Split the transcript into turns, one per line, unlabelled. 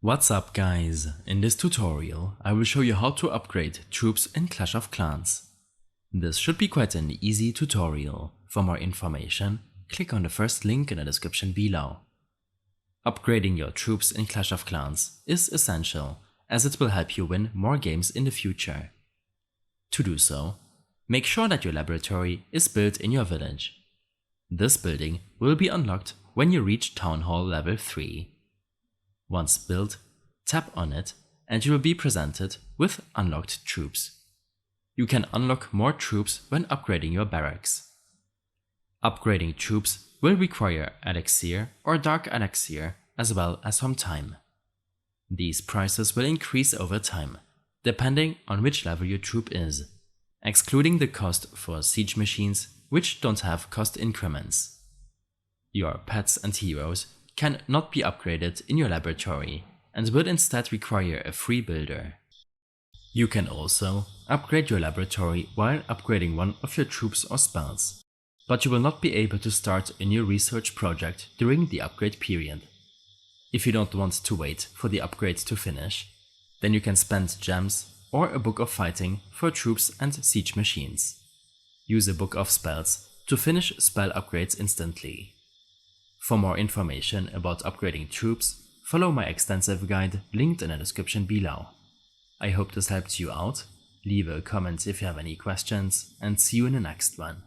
What's up guys, in this tutorial I will show you how to upgrade troops in Clash of Clans. This should be quite an easy tutorial. For more information, click on the first link in the description below. Upgrading your troops in Clash of Clans is essential as it will help you win more games in the future. To do so, make sure that your laboratory is built in your village. This building will be unlocked when you reach Town Hall level 3. Once built, tap on it and you will be presented with unlocked troops. You can unlock more troops when upgrading your barracks. Upgrading troops will require Elixir or Dark Elixir as well as some time. These prices will increase over time, depending on which level your troop is, excluding the cost for siege machines which don't have cost increments. Your pets and heroes can not be upgraded in your laboratory and will instead require a free builder. You can also upgrade your laboratory while upgrading one of your troops or spells, but you will not be able to start a new research project during the upgrade period. If you don't want to wait for the upgrade to finish, then you can spend gems or a book of fighting for troops and siege machines. Use a book of spells to finish spell upgrades instantly. For more information about upgrading troops, follow my extensive guide linked in the description below. I hope this helped you out. Leave a comment if you have any questions and see you in the next one.